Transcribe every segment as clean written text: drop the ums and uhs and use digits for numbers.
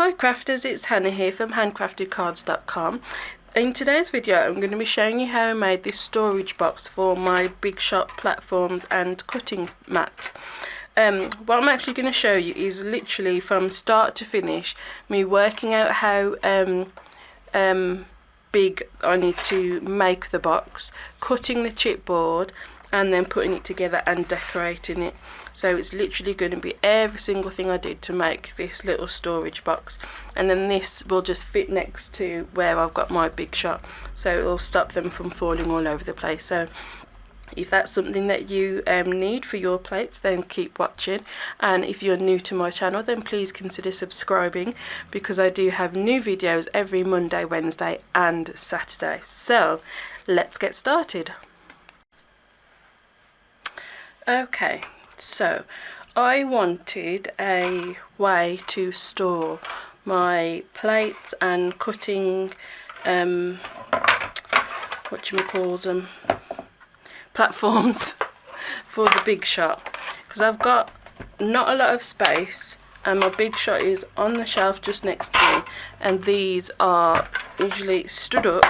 Hi crafters, it's Hannah here from HanCraftedCards.com. In today's video I'm going to be showing you how I made this storage box for my big shop platforms and cutting mats. What I'm actually going to show you is literally from start to finish me working out how big I need to make the box, cutting the chipboard and then putting it together and decorating it. So it's literally going to be every single thing I did to make this little storage box, and then this will just fit next to where I've got my big shot, so it will stop them from falling all over the place. So if that's something that you need for your plates, then keep watching, and if you're new to my channel then please consider subscribing, because I do have new videos every Monday, Wednesday and Saturday. So let's get started. Okay, so I wanted a way to store my plates and cutting platforms for the big shot, because I've got not a lot of space and my big shot is on the shelf just next to me, and these are usually stood up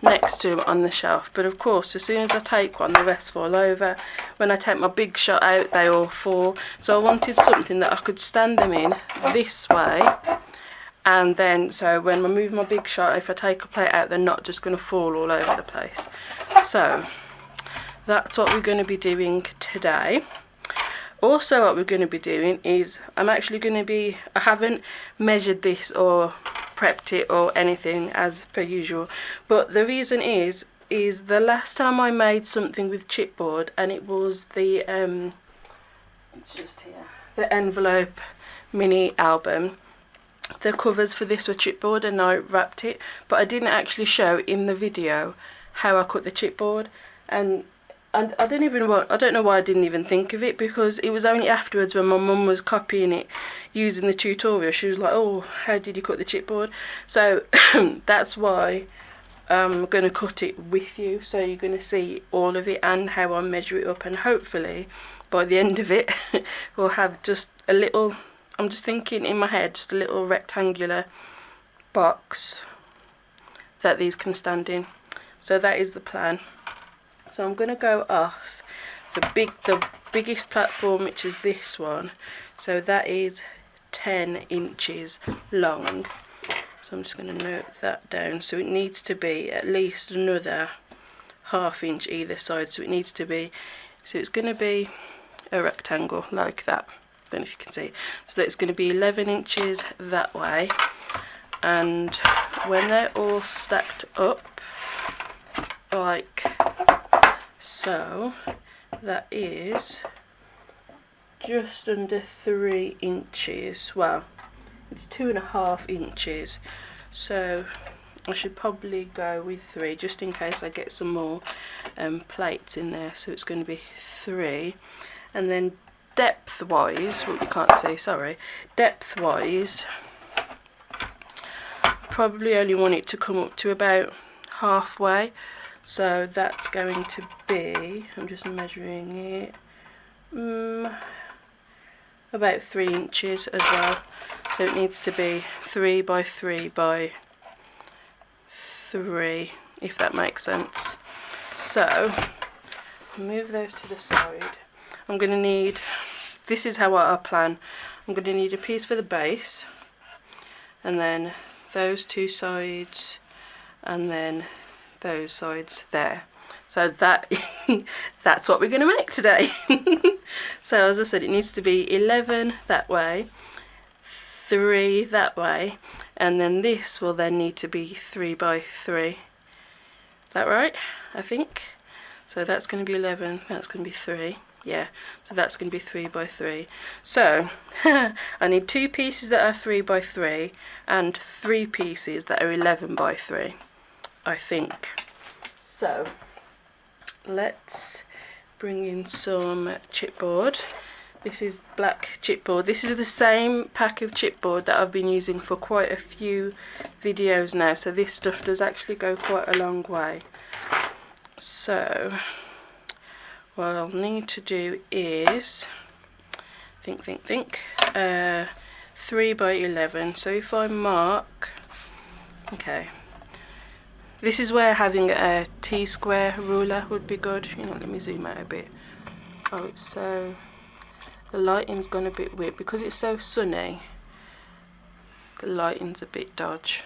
next to him on the shelf, but of course as soon as I take one the rest fall over. When I take my big shot out they all fall, so I wanted something that I could stand them in this way, and then so when I move my big shot, if I take a plate out they're not just going to fall all over the place. So that's what we're going to be doing today. Also what we're going to be doing is I haven't measured this or prepped it or anything as per usual, but the reason is the last time I made something with chipboard, and it was the it's just here, the envelope mini album, the covers for this were chipboard and I wrapped it, but I didn't actually show in the video how I cut the chipboard, and I don't know why I didn't even think of it, because it was only afterwards when my mum was copying it using the tutorial, she was like, oh, how did you cut the chipboard? So that's why I'm going to cut it with you, so you're going to see all of it and how I measure it up, and hopefully by the end of it we'll have just a little, I'm just thinking in my head, just a little rectangular box that these can stand in. So that is the plan. So I'm going to go off the biggest platform, which is this one. So that is 10 inches long. So I'm just going to note that down. So it needs to be at least another ½ inch either side. So it's going to be a rectangle like that. I don't know if you can see. So that's going to be 11 inches that way. And when they're all stacked up like so, that is just under 3 inches. Well, it's 2½ inches, so I should probably go with 3 just in case I get some more plates in there. So it's going to be 3, and then depth wise, what you can't see, sorry, depth wise I probably only want it to come up to about halfway. So that's going to be, I'm just measuring it, about 3 inches as well. So it needs to be 3 by 3 by 3, if that makes sense. So move those to the side. I'm going to need, this is how I plan, I'm going to need a piece for the base, and then those two sides, and then those sides there. So that's what we're going to make today. So as I said, it needs to be 11 that way, 3 that way, and then this will then need to be 3 by 3. Is that right? I think so. That's going to be 11, that's going to be 3. Yeah, so that's going to be 3 by 3. So I need 2 pieces that are 3 by 3 and 3 pieces that are 11 by 3, I think. So let's bring in some chipboard. This is black chipboard. This is the same pack of chipboard that I've been using for quite a few videos now, so this stuff does actually go quite a long way. So what I'll need to do is think 3 by 11. So if I mark, okay, this is where having a T-square ruler would be good. You know, let me zoom out a bit. Oh, it's so, the lighting's gone a bit weird because it's so sunny. The lighting's a bit dodgy.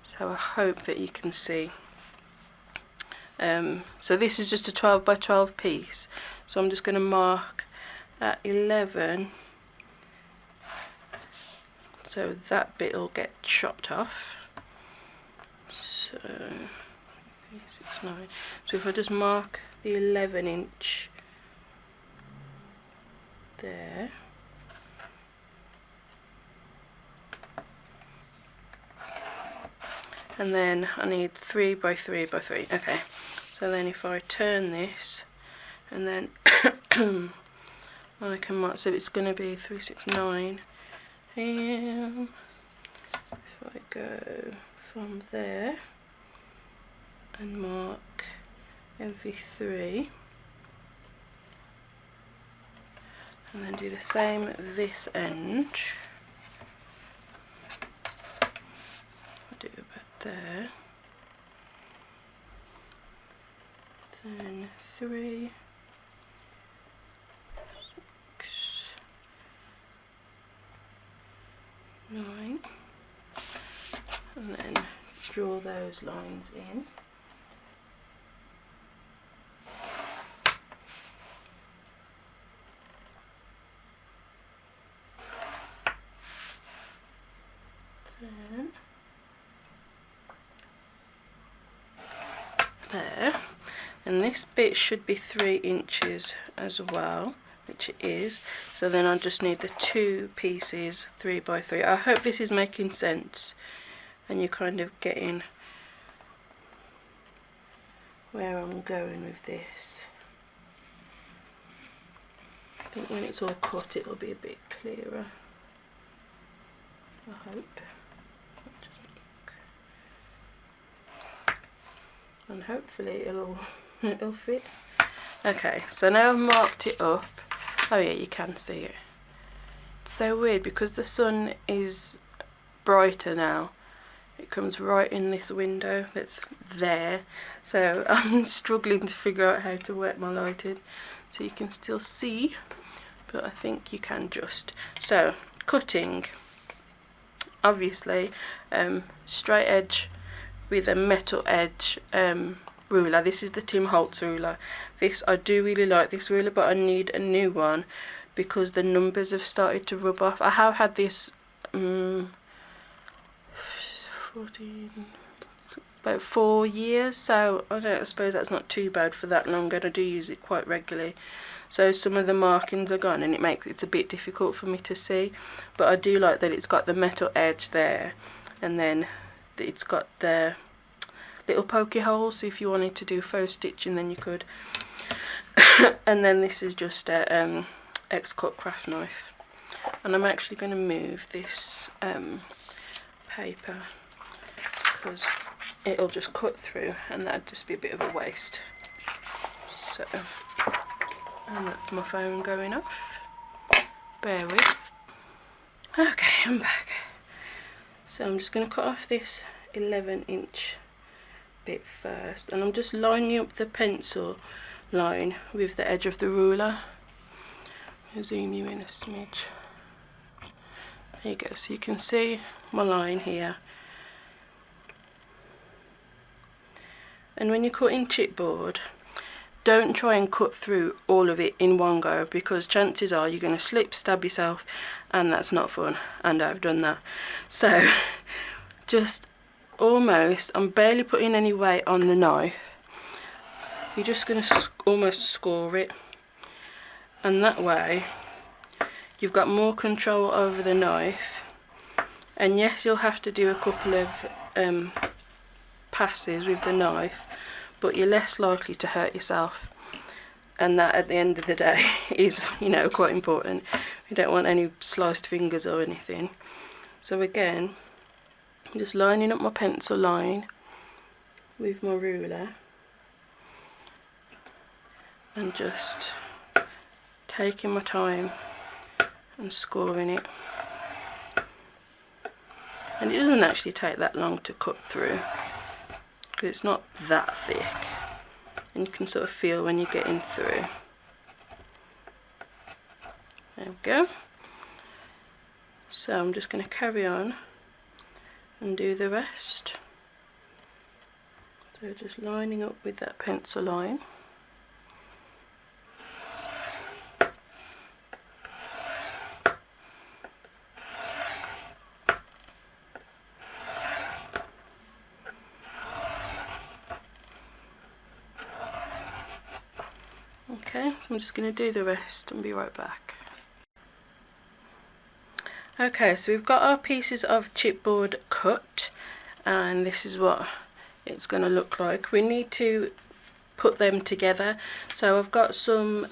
So I hope that you can see. So this is just a 12 by 12 piece. So I'm just going to mark at 11. So that bit will get chopped off. So 3, 6, 9. So if I just mark the 11-inch there. And then I need 3 by 3 by 3. Okay. So then if I turn this, and then I can mark, so it's going to be 3, 6, 9. And if I go from there and mark every 3, and then do the same at this end. I'll do about there. Then 3, 6, 9, and then draw those lines in. Then there. And this bit should be 3 inches as well, which it is. So then I just need the 2 pieces 3 by 3. I hope this is making sense and you're kind of getting where I'm going with this. I think when it's all cut it'll be a bit clearer, I hope. And hopefully it'll fit. Okay, so now I've marked it up. Oh yeah, you can see it. It's so weird because the sun is brighter now. It comes right in this window that's there. So I'm struggling to figure out how to work my lighting so you can still see, but I think you can just. So cutting, obviously, straight edge with a metal edge ruler. This is the Tim Holtz ruler. This, I do really like this ruler, but I need a new one because the numbers have started to rub off. I have had this 14, about 4 years, so I suppose that's not too bad for that long, and I do use it quite regularly. So some of the markings are gone and it's a bit difficult for me to see, but I do like that it's got the metal edge there, and then it's got the little pokey holes, so if you wanted to do faux stitching then you could. And then this is just a X-cut craft knife, and I'm actually going to move this paper because it'll just cut through and that'd just be a bit of a waste. So, and that's my phone going off, bear with. Okay, I'm back. So I'm just going to cut off this 11-inch bit first, and I'm just lining up the pencil line with the edge of the ruler. I'll zoom you in a smidge. There you go, so you can see my line here. And when you're cutting chipboard, don't try and cut through all of it in one go, because chances are you're going to slip, stab yourself, and that's not fun, and I've done that. So just almost, I'm barely putting any weight on the knife. You're just going to almost score it, and that way you've got more control over the knife. And yes, you'll have to do a couple of passes with the knife, but you're less likely to hurt yourself, and that at the end of the day is, you know, quite important. We don't want any sliced fingers or anything. So again, I'm just lining up my pencil line with my ruler and just taking my time and scoring it. and it doesn't actually take that long to cut through because it's not that thick, and you can sort of feel when you're getting through. There we go. So I'm just going to carry on and do the rest. So just lining up with that pencil line. Okay, so I'm just going to do the rest and be right back. Okay, so we've got our pieces of chipboard cut, and this is what it's going to look like. We need to put them together. So I've got some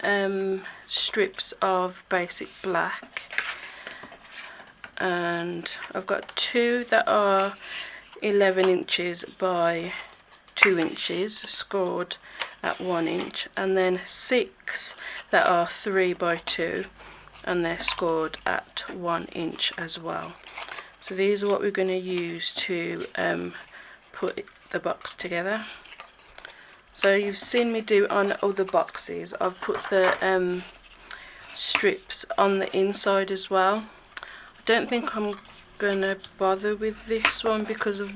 strips of basic black, and I've got 2 that are 11 inches by 2 inches scored at 1 inch, and then 6 that are 3 by 2, and they're scored at 1 inch as well. So these are what we're going to use to put the box together. So you've seen me do on other boxes, I've put the strips on the inside as well. I don't think I'm going to bother with this one because of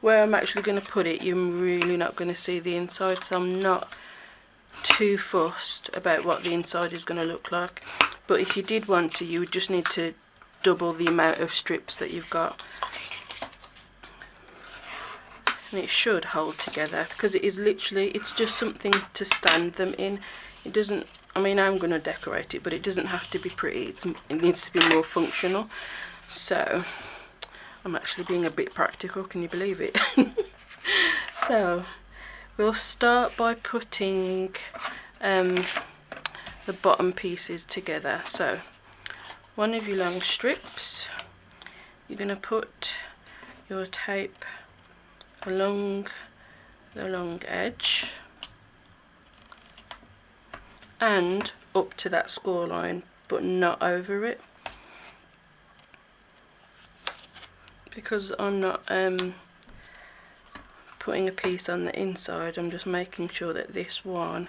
where I'm actually going to put it. You're really not going to see the inside, so I'm not too fussed about what the inside is going to look like. But if you did want to, you would just need to double the amount of strips that you've got, and it should hold together because it is literally, it's just something to stand them in. It doesn't, I mean, I'm going to decorate it, but it doesn't have to be pretty. It needs to be more functional. So I'm actually being a bit practical, can you believe it? So we'll start by putting the bottom pieces together. So one of your long strips, you're going to put your tape along the long edge and up to that score line, but not over it, because I'm not putting a piece on the inside. I'm just making sure that this one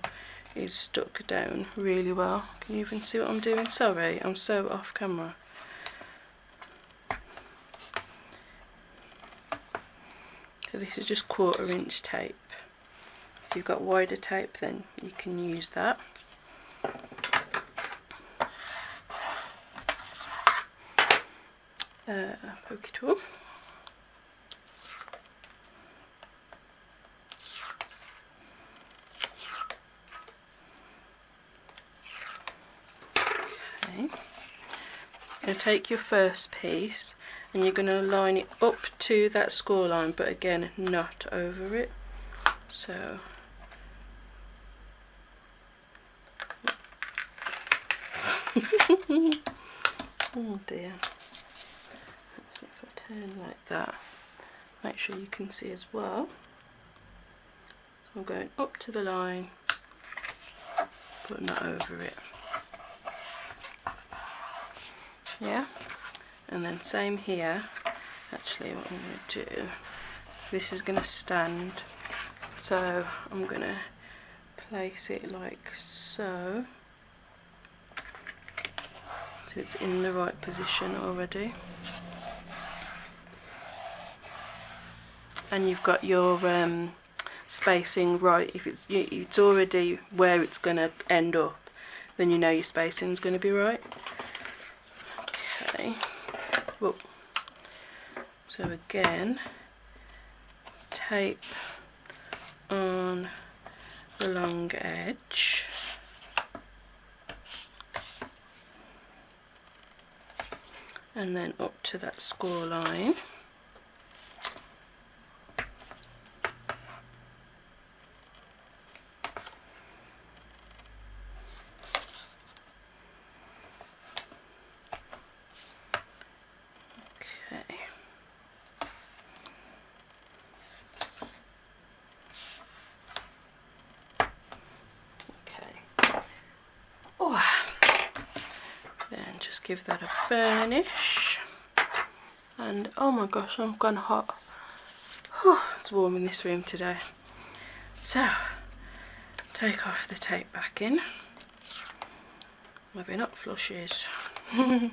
is stuck down really well. Can you even see what I'm doing? Sorry, I'm so off camera. So this is just 1/4 inch tape. If you've got wider tape, then you can use that. Pokey tool. Okay. You're going to take your first piece and you're going to line it up to that score line, but again not over it. So oh dear. If I turn like that, make sure you can see as well. So I'm going up to the line, but not over it. Yeah, and then same here. Actually, what I'm going to do, this is going to stand, so I'm going to place it like so, so it's in the right position already. And you've got your spacing right. If it's already where it's going to end up, then you know your spacing is going to be right. Okay. Whoa. So again, tape on the long edge, and then up to that score line. Then just give that a burnish. And oh my gosh, I've gone hot. It's warm in this room today. So, take off the tape backing. Maybe not flushes. And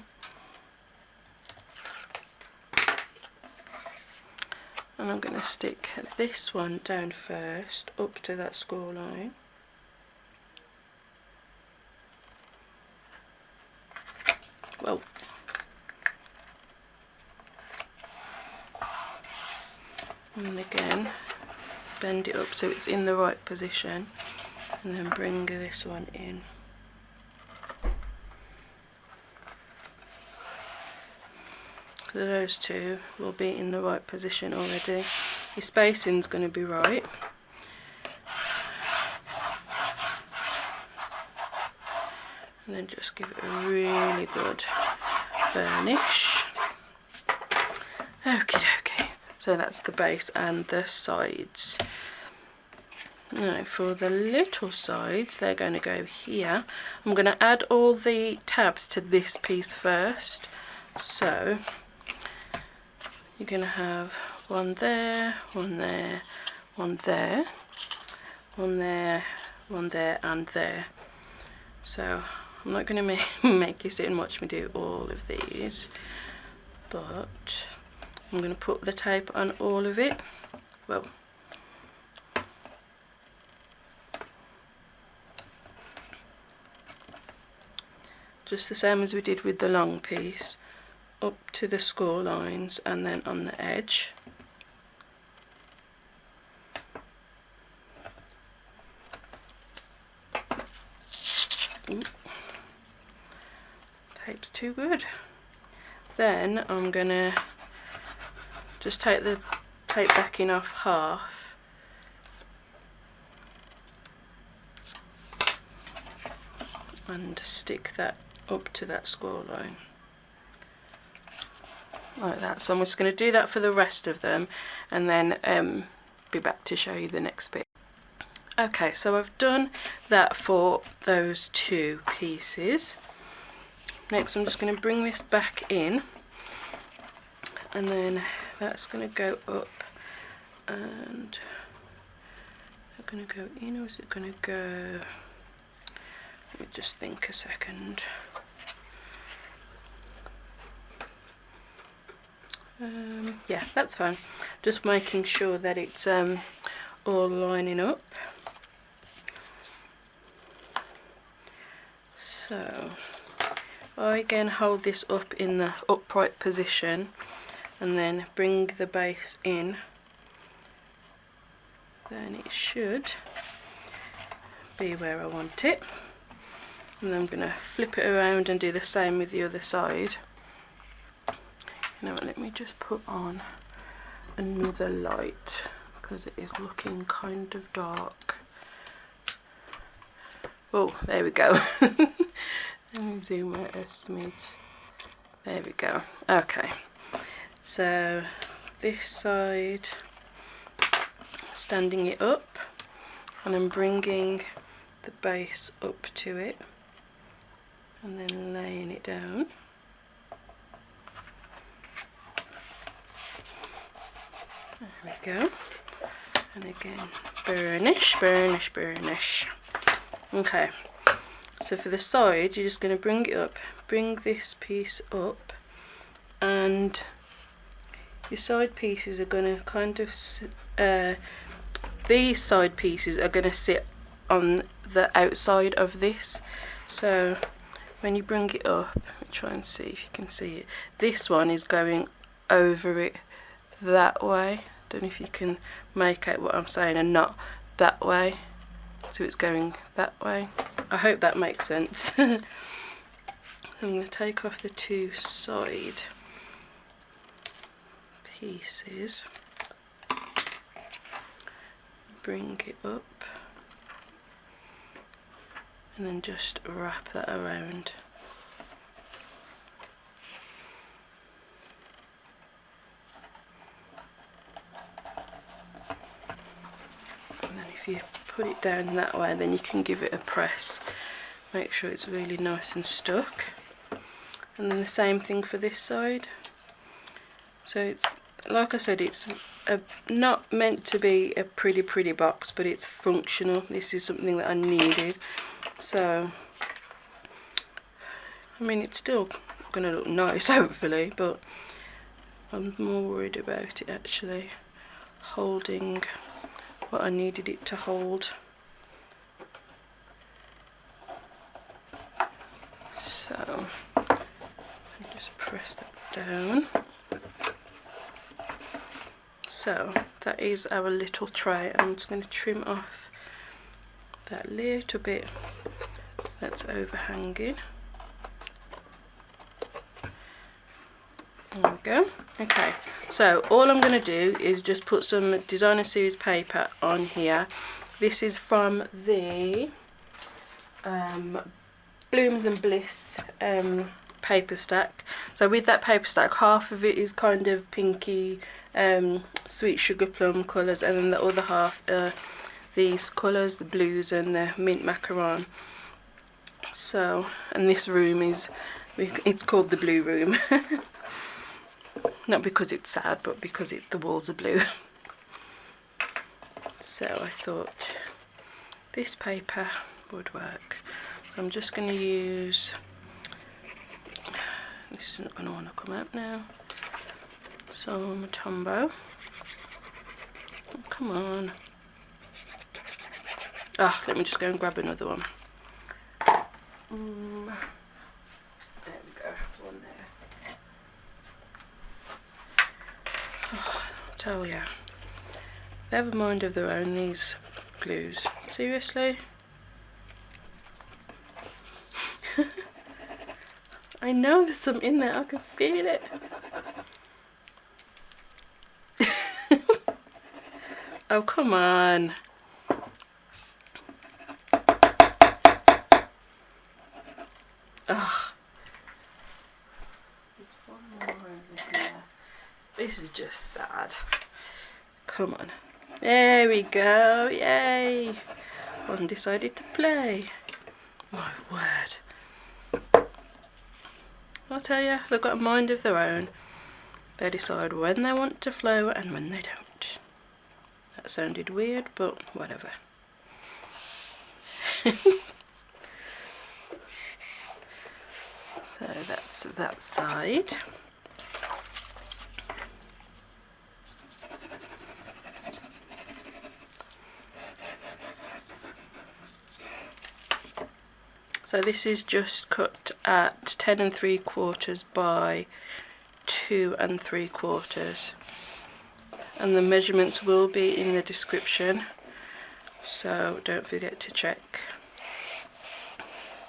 I'm going to stick this one down first, up to that score line. Well, and again, bend it up so it's in the right position, and then bring this one in. So those two will be in the right position already. Your spacing's going to be right. And then just give it a really good burnish. Okie dokie. So that's the base and the sides. Now for the little sides, they're going to go here. I'm going to add all the tabs to this piece first. So you're going to have one there, one there, one there, one there, one there, and there. So I'm not going to make you sit and watch me do all of these, but I'm going to put the tape on all of it. Well, just the same as we did with the long piece, up to the score lines and then on the edge. Ooh. Tape's too good. Then I'm gonna just take the tape backing off half and stick that up to that score line like that. So I'm just going to do that for the rest of them and then be back to show you the next bit. Okay, so I've done that for those two pieces. Next I'm just going to bring this back in, and then that's going to go up, and is it going to go in or is it going to go, let me just think a second. Yeah, that's fine. Just making sure that it's all lining up. So I again hold this up in the upright position and then bring the base in. Then it should be where I want it. And then I'm going to flip it around and do the same with the other side. You know what, let me just put on another light because it is looking kind of dark. Oh, there we go. Let me zoom out a smidge. There we go. Okay, so this side, standing it up, and I'm bringing the base up to it and then laying it down. There we go. And again, burnish, burnish, burnish. Okay, so for the side, you're just going to bring it up, bring this piece up, and your side pieces are going to kind of, these side pieces are going to sit on the outside of this. So when you bring it up, let me try and see if you can see it. This one is going over it that way. Don't know if you can make out what I'm saying, and not that way. So it's going that way. I hope that makes sense. So I'm going to take off the two side pieces, bring it up, and then just wrap that around. And then if you put it down that way, then you can give it a press. Make sure it's really nice and stuck. And then the same thing for this side. So it's, like I said, it's not meant to be a pretty box, but it's functional. This is something that I needed. So, I mean, it's still gonna look nice, hopefully, but I'm more worried about it actually holding what I needed it to hold. So, just press that down. So that is our little tray. I'm just going to trim off that little bit that's overhanging. There we go. Okay, so all I'm going to do is just put some designer series paper on here. This is from the Blooms and Bliss paper stack. So with that paper stack, half of it is kind of pinky sweet sugar plum colours, and then the other half are these colours, the blues and the mint macaron. So, and this room is, it's called the blue room. Not because it's sad, but because the walls are blue. So I thought this paper would work. I'm just going to use, this is not going to want to come out now, some Tombow. Oh, come on. Ah, let me just go and grab another one. There we go, there's one there. Oh, I tell ya, they have a mind of their own, these glues. Seriously? I know there's some in there, I can feel it. Oh, come on. Oh. There's one more over here. This is just sad. Come on. There we go, yay. One decided to play. My word. I'll tell you, they've got a mind of their own. They decide when they want to flow and when they don't. That sounded weird, but whatever. So that's that side. So this is just cut at 10 3/4 by 2 3/4, and the measurements will be in the description, so don't forget to check.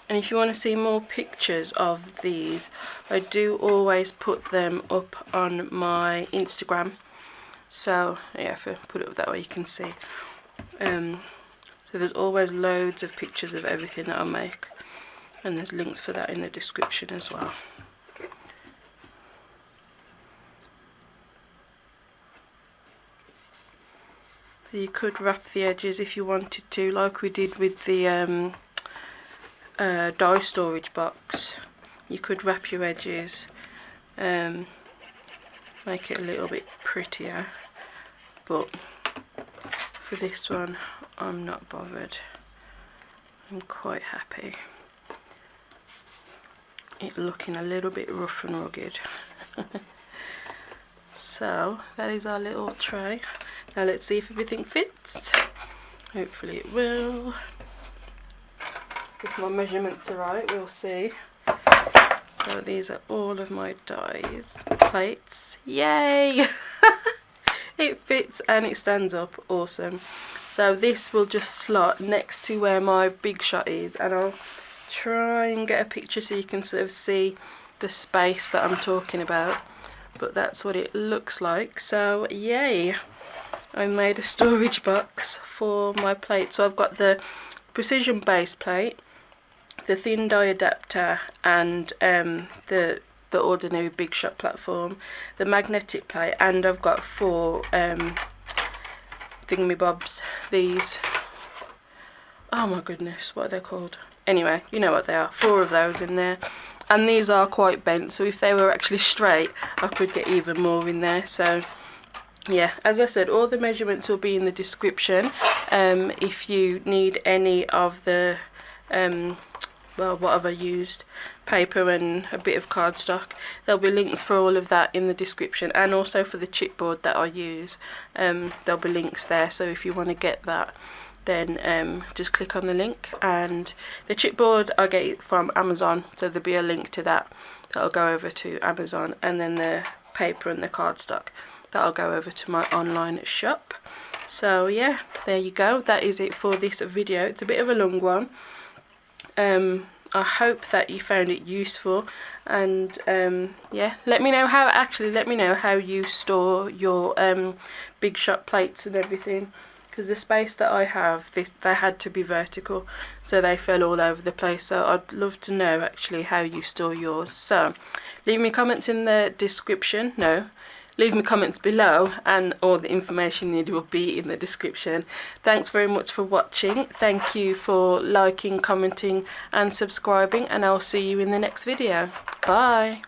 And if you want to see more pictures of these, I do always put them up on my Instagram, so yeah, if I put it up that way you can see. So there's always loads of pictures of everything that I make, and there's links for that in the description as well. You could wrap the edges if you wanted to, like we did with the die storage box. You could wrap your edges, make it a little bit prettier, but for this one I'm not bothered. I'm quite happy it looking a little bit rough and rugged. So that is our little tray. Now let's see if everything fits. Hopefully it will. If my measurements are right, we'll see. So these are all of my dies, plates. Yay! It fits and it stands up, awesome. So this will just slot next to where my big shot is, and I'll try and get a picture so you can sort of see the space that I'm talking about. But that's what it looks like. So yay! I made a storage box for my plate. So I've got the precision base plate, the thin die adapter, and the ordinary big shot platform, the magnetic plate, and I've got 4 thingamybobs. These, oh my goodness, what are they called? Anyway, you know what they are. 4 of those in there, and these are quite bent, so if they were actually straight I could get even more in there. So yeah, as I said, all the measurements will be in the description. If you need any of the well, what have I used, paper and a bit of cardstock, there'll be links for all of that in the description, and also for the chipboard that I use, there'll be links there. So if you want to get that, then just click on the link. And the chipboard I get it from Amazon, so there'll be a link to that that'll go over to Amazon, and then the paper and the cardstock that'll go over to my online shop. So yeah, there you go, that is it for this video. It's a bit of a long one. I hope that you found it useful, and yeah, let me know how you store your big shot plates and everything, because the space that I have, they had to be vertical, so they fell all over the place. So I'd love to know actually how you store yours. So leave me comments in the description. Leave me comments below, and all the information needed will be in the description. Thanks very much for watching. Thank you for liking, commenting and subscribing, and I'll see you in the next video. Bye.